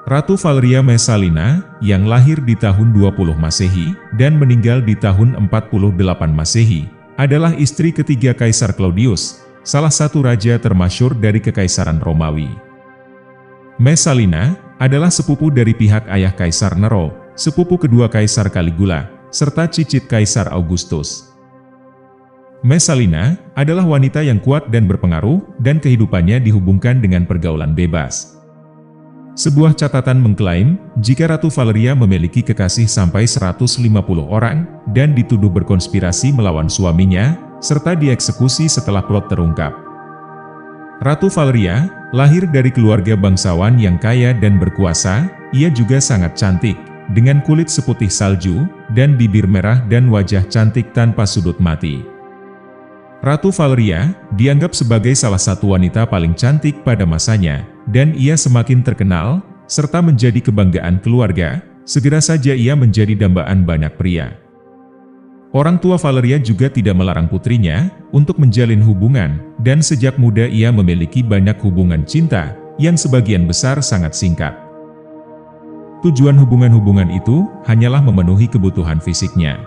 Ratu Valeria Messalina, yang lahir di tahun 20 Masehi dan meninggal di tahun 48 Masehi, adalah istri ketiga Kaisar Claudius, salah satu raja termasyhur dari Kekaisaran Romawi. Messalina adalah sepupu dari pihak ayah Kaisar Nero, sepupu kedua Kaisar Caligula, serta cicit Kaisar Augustus. Messalina adalah wanita yang kuat dan berpengaruh, dan kehidupannya dihubungkan dengan pergaulan bebas. Sebuah catatan mengklaim, jika Ratu Valeria memiliki kekasih sampai 150 orang, dan dituduh berkonspirasi melawan suaminya, serta dieksekusi setelah plot terungkap. Ratu Valeria lahir dari keluarga bangsawan yang kaya dan berkuasa. Ia juga sangat cantik, dengan kulit seputih salju, dan bibir merah dan wajah cantik tanpa sudut mati. Ratu Valeria dianggap sebagai salah satu wanita paling cantik pada masanya, dan ia semakin terkenal, serta menjadi kebanggaan keluarga. Segera saja ia menjadi dambaan banyak pria. Orang tua Valeria juga tidak melarang putrinya untuk menjalin hubungan, dan sejak muda ia memiliki banyak hubungan cinta, yang sebagian besar sangat singkat. Tujuan hubungan-hubungan itu hanyalah memenuhi kebutuhan fisiknya.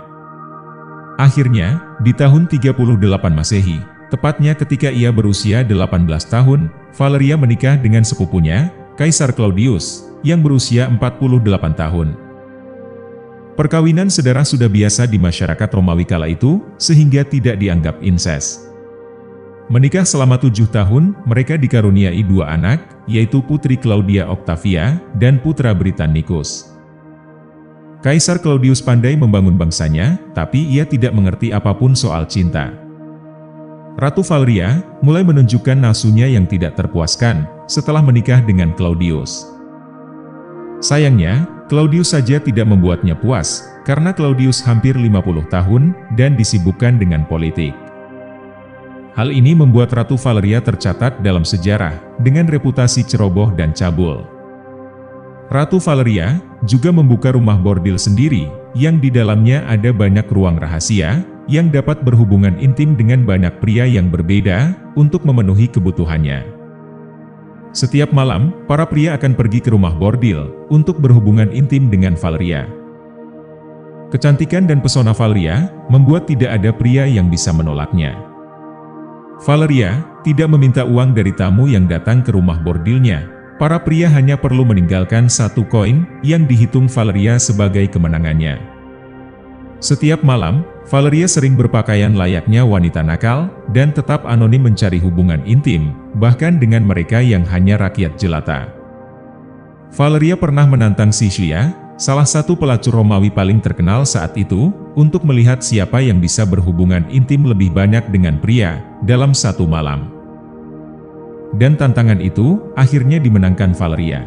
Akhirnya, di tahun 38 Masehi, tepatnya ketika ia berusia 18 tahun, Valeria menikah dengan sepupunya, Kaisar Claudius, yang berusia 48 tahun. Perkawinan saudara sudah biasa di masyarakat Romawi kala itu, sehingga tidak dianggap insest. Menikah selama 7 tahun, mereka dikaruniai 2 anak, yaitu Putri Claudia Octavia dan putra Britannicus. Kaisar Claudius pandai membangun bangsanya, tapi ia tidak mengerti apapun soal cinta. Ratu Valeria mulai menunjukkan nafsunya yang tidak terpuaskan setelah menikah dengan Claudius. Sayangnya, Claudius saja tidak membuatnya puas, karena Claudius hampir 50 tahun dan disibukkan dengan politik. Hal ini membuat Ratu Valeria tercatat dalam sejarah dengan reputasi ceroboh dan cabul. Ratu Valeria juga membuka rumah bordil sendiri, yang di dalamnya ada banyak ruang rahasia, yang dapat berhubungan intim dengan banyak pria yang berbeda, untuk memenuhi kebutuhannya. Setiap malam, para pria akan pergi ke rumah bordil, untuk berhubungan intim dengan Valeria. Kecantikan dan pesona Valeria, membuat tidak ada pria yang bisa menolaknya. Valeria tidak meminta uang dari tamu yang datang ke rumah bordilnya. Para pria hanya perlu meninggalkan 1 koin, yang dihitung Valeria sebagai kemenangannya. Setiap malam, Valeria sering berpakaian layaknya wanita nakal, dan tetap anonim mencari hubungan intim, bahkan dengan mereka yang hanya rakyat jelata. Valeria pernah menantang Sicilia, salah satu pelacur Romawi paling terkenal saat itu, untuk melihat siapa yang bisa berhubungan intim lebih banyak dengan pria, dalam 1 malam. Dan tantangan itu, akhirnya dimenangkan Valeria.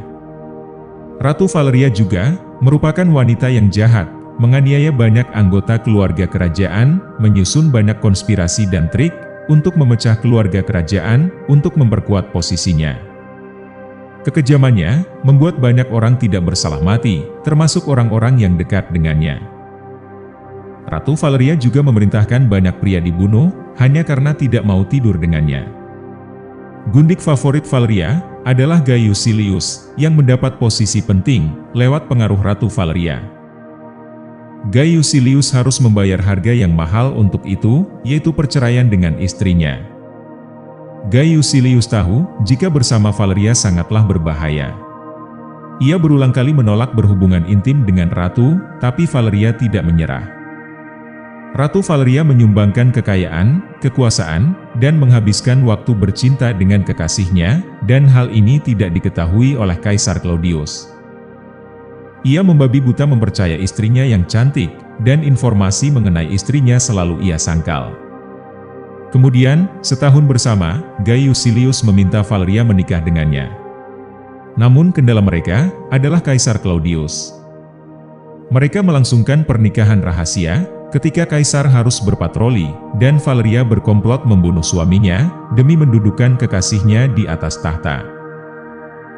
Ratu Valeria juga merupakan wanita yang jahat, menganiaya banyak anggota keluarga kerajaan, menyusun banyak konspirasi dan trik, untuk memecah keluarga kerajaan, untuk memperkuat posisinya. Kekejamannya, membuat banyak orang tidak bersalah mati, termasuk orang-orang yang dekat dengannya. Ratu Valeria juga memerintahkan banyak pria dibunuh, hanya karena tidak mau tidur dengannya. Gundik favorit Valeria adalah Gaius Silius, yang mendapat posisi penting lewat pengaruh Ratu Valeria. Gaius Silius harus membayar harga yang mahal untuk itu, yaitu perceraian dengan istrinya. Gaius Silius tahu jika bersama Valeria sangatlah berbahaya. Ia berulang kali menolak berhubungan intim dengan Ratu, tapi Valeria tidak menyerah. Ratu Valeria menyumbangkan kekayaan, kekuasaan, dan menghabiskan waktu bercinta dengan kekasihnya, dan hal ini tidak diketahui oleh Kaisar Claudius. Ia membabi buta mempercaya istrinya yang cantik, dan informasi mengenai istrinya selalu ia sangkal. Kemudian, setahun bersama, Gaius Silius meminta Valeria menikah dengannya. Namun kendala mereka adalah Kaisar Claudius. Mereka melangsungkan pernikahan rahasia, ketika Kaisar harus berpatroli, dan Valeria berkomplot membunuh suaminya, demi mendudukan kekasihnya di atas tahta.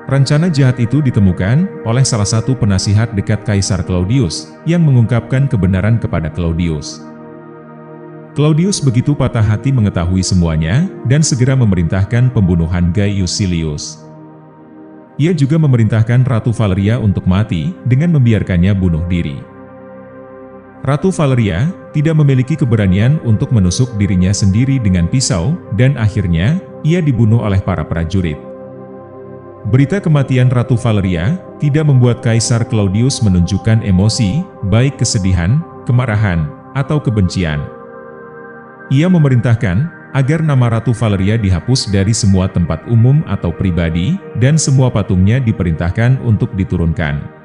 Rencana jahat itu ditemukan oleh salah satu penasihat dekat Kaisar Claudius, yang mengungkapkan kebenaran kepada Claudius. Claudius begitu patah hati mengetahui semuanya, dan segera memerintahkan pembunuhan Gaius Silius. Ia juga memerintahkan Ratu Valeria untuk mati dengan membiarkannya bunuh diri. Ratu Valeria tidak memiliki keberanian untuk menusuk dirinya sendiri dengan pisau, dan akhirnya ia dibunuh oleh para prajurit. Berita kematian Ratu Valeria tidak membuat Kaisar Claudius menunjukkan emosi, baik kesedihan, kemarahan, atau kebencian. Ia memerintahkan agar nama Ratu Valeria dihapus dari semua tempat umum atau pribadi, dan semua patungnya diperintahkan untuk diturunkan.